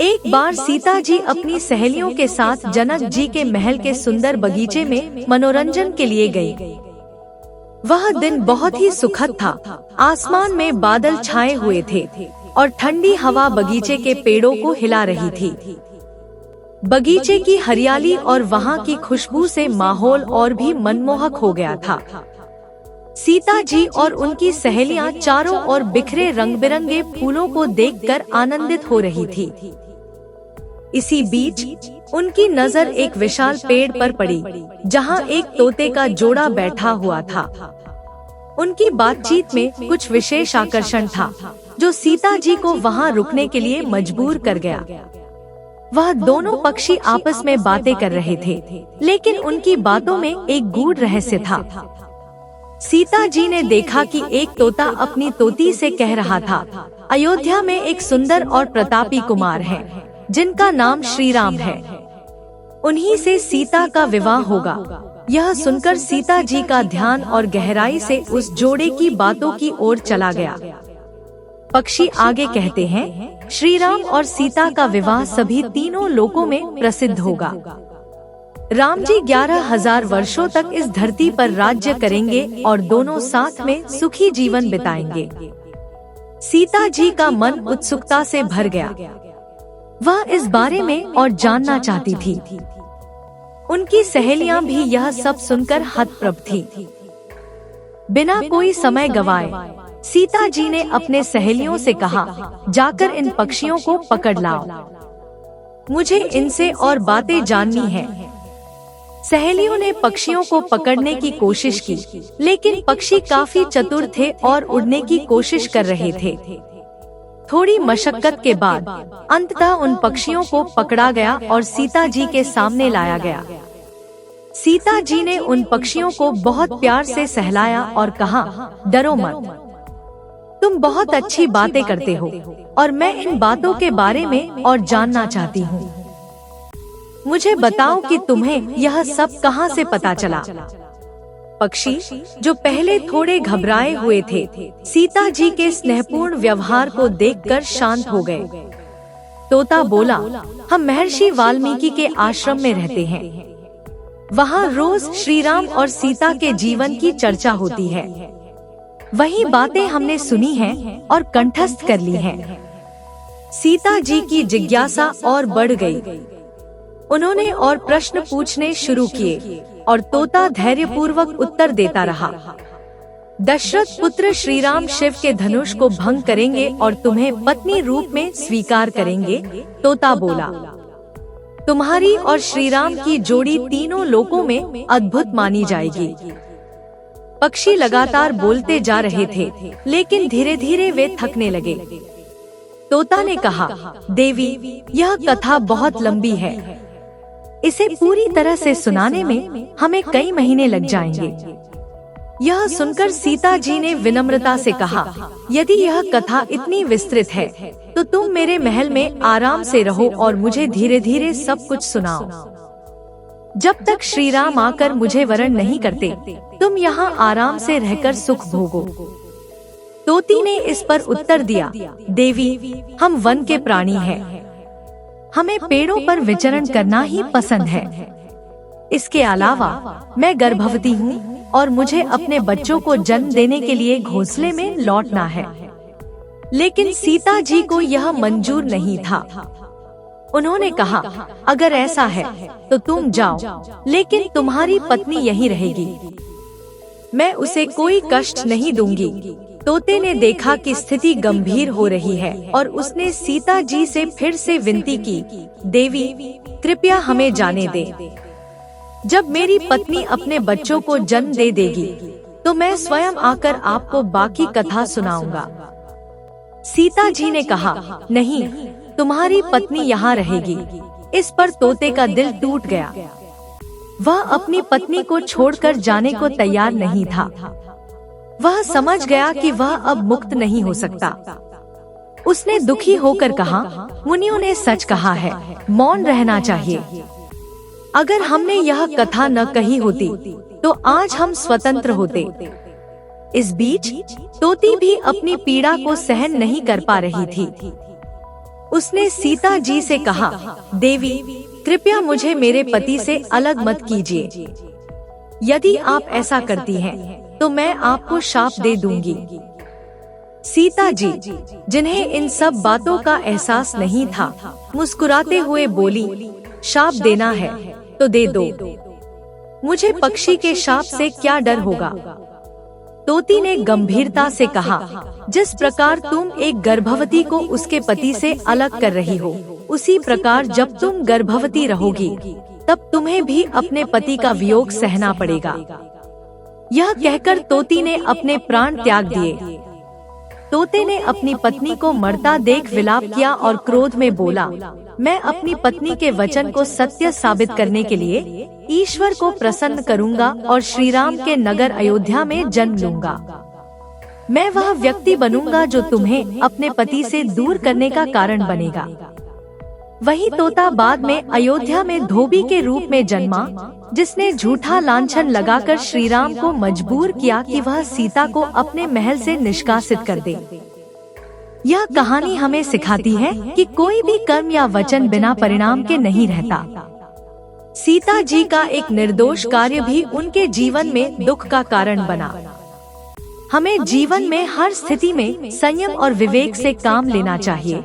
एक बार सीता जी अपनी सहेलियों के साथ जनक जी के महल के सुंदर बगीचे में मनोरंजन के लिए गई। वह दिन बहुत ही सुखद था। आसमान में बादल छाए हुए थे और ठंडी हवा बगीचे के पेड़ों को हिला रही थी। बगीचे की हरियाली और वहाँ की खुशबू से माहौल और भी मनमोहक हो गया था। सीता जी और उनकी सहेलियां चारों ओर बिखरे रंग बिरंगे फूलों को देखकर आनंदित हो रही थी। इसी बीच उनकी नजर एक विशाल पेड़ पर पड़ी, जहां एक तोते का जोड़ा बैठा हुआ था। उनकी बातचीत में कुछ विशेष आकर्षण था, जो सीता जी को वहां रुकने के लिए मजबूर कर गया। वह दोनों पक्षी आपस में बातें कर रहे थे, लेकिन उनकी बातों में एक गूढ़ रहस्य था। सीता जी ने देखा कि एक तोता अपनी तोती से कह रहा था, अयोध्या में एक सुंदर और प्रतापी कुमार है, जिनका नाम श्री राम है। उन्हीं से सीता का विवाह होगा। यह सुनकर सीता जी का ध्यान और गहराई से उस जोड़े की बातों की ओर चला गया। पक्षी आगे कहते हैं, श्री राम और सीता का विवाह सभी तीनों लोकों में प्रसिद्ध होगा। राम जी 11,000 वर्षों तक इस धरती पर राज्य करेंगे और दोनों साथ में सुखी जीवन बिताएंगे। सीता जी का मन उत्सुकता से भर गया। वह इस बारे में और जानना चाहती थी। उनकी सहेलियां भी यह सब सुनकर हतप्रभ थी। बिना कोई समय गवाए सीता जी ने अपने सहेलियों से कहा, जाकर इन पक्षियों को पकड़ लाओ, मुझे इनसे और बातें जाननी है। सहेलियों ने पक्षियों को पकड़ने की कोशिश की, लेकिन पक्षी काफी चतुर थे और उड़ने की कोशिश कर रहे थे। थोड़ी मशक्कत के बाद अंततः उन पक्षियों को पकड़ा गया और सीता जी के सामने लाया गया। सीता जी ने उन पक्षियों को बहुत प्यार से सहलाया और कहा, डरो मत, तुम बहुत अच्छी बातें करते हो और मैं इन बातों के बारे में और जानना चाहती हूँ। मुझे बताओ कि तुम्हें यह सब कहाँ से पता चला। पक्षी, जो पहले थोड़े घबराए हुए थे, सीता जी के स्नेहपूर्ण व्यवहार को देखकर शांत हो गए। तोता बोला, हम महर्षि वाल्मीकि के आश्रम में रहते हैं। वहाँ रोज श्री राम और सीता के जीवन की चर्चा होती है। वही बातें हमने सुनी हैं और कंठस्थ कर ली हैं। सीता जी की जिज्ञासा और बढ़ गई। उन्होंने और प्रश्न पूछने शुरू किए और तोता धैर्यपूर्वक उत्तर देता रहा। दशरथ पुत्र श्री राम शिव के धनुष को भंग करेंगे और तुम्हें पत्नी रूप में स्वीकार करेंगे। तोता बोला, तुम्हारी और श्री राम की जोड़ी तीनों लोकों में अद्भुत मानी जाएगी। पक्षी लगातार बोलते जा रहे थे, लेकिन धीरे धीरे वे थकने लगे। तोता ने कहा, देवी, यह कथा बहुत लंबी है। इसे पूरी तरह से सुनाने में हमें कई महीने लग जाएंगे। यह सुनकर सीता जी ने विनम्रता से कहा, यदि यह कथा इतनी विस्तृत है तो तुम मेरे महल में आराम से रहो और मुझे धीरे धीरे सब कुछ सुनाओ। जब तक श्री राम आकर मुझे वरण नहीं करते, तुम यहाँ आराम से रहकर सुख भोगो। तोती ने इस पर उत्तर दिया, देवी, हम वन के प्राणी हैं। हमें पेड़ों पर विचरण करना ही पसंद है। इसके अलावा मैं गर्भवती हूँ और मुझे अपने बच्चों को जन्म देने के लिए घोंसले में लौटना है। लेकिन सीता जी को यह मंजूर नहीं था। उन्होंने कहा, अगर ऐसा है तो तुम जाओ, लेकिन तुम्हारी पत्नी यहीं रहेगी। मैं उसे कोई कष्ट नहीं दूंगी। तोते ने देखा कि स्थिति गंभीर हो रही है और उसने सीता जी से फिर से विनती की, देवी, कृपया हमें जाने दे। जब मेरी पत्नी अपने बच्चों को जन्म दे देगी तो मैं स्वयं आकर आपको बाकी कथा सुनाऊंगा। सीता जी ने कहा, नहीं, तुम्हारी पत्नी यहाँ रहेगी। इस पर तोते का दिल टूट गया। वह अपनी पत्नी को छोड़कर जाने को तैयार नहीं था। वह समझ गया कि वह अब मुक्त नहीं हो सकता। उसने दुखी होकर कहा, मुनियों ने सच कहा है, मौन रहना चाहिए। अगर हमने यह कथा न कही होती तो आज हम स्वतंत्र होते। इस बीच तोती भी अपनी पीड़ा को सहन नहीं कर पा रही थी। उसने सीता जी से कहा, देवी कृपया मुझे मेरे पति से अलग मत कीजिए। यदि आप ऐसा करती हैं, तो मैं आपको शाप दे दूंगी। सीता जी, जिन्हें इन सब बातों का एहसास नहीं था, मुस्कुराते हुए बोली, शाप देना है तो दे दो, मुझे पक्षी के शाप से क्या डर होगा। तोती ने गंभीरता से कहा, जिस प्रकार तुम एक गर्भवती को उसके पति से अलग कर रही हो, उसी प्रकार जब तुम गर्भवती रहोगी, तब तुम्हें भी अपने पति का वियोग सहना पड़ेगा। यह कहकर तोती ने अपने प्राण त्याग दिए। तोते ने अपनी पत्नी को मरता देख विलाप किया और क्रोध में बोला, मैं अपनी पत्नी के वचन को सत्य साबित करने के लिए ईश्वर को प्रसन्न करूंगा और श्री राम के नगर अयोध्या में जन्म लूंगा। मैं वह व्यक्ति बनूंगा जो तुम्हें अपने पति से दूर करने का कारण बनेगा। वही तोता बाद में अयोध्या में धोबी के रूप में जन्मा, जिसने झूठा लांछन लगाकर श्री राम को मजबूर किया कि वह सीता को अपने महल से निष्कासित कर दे। यह कहानी हमें सिखाती है कि कोई भी कर्म या वचन बिना परिणाम के नहीं रहता। सीता जी का एक निर्दोष कार्य भी उनके जीवन में दुख का कारण बना। हमें जीवन में हर स्थिति में संयम और विवेक से काम लेना चाहिए,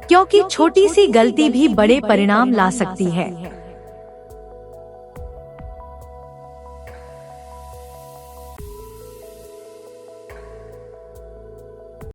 क्योंकि छोटी सी गलती भी बड़े परिणाम ला सकती है।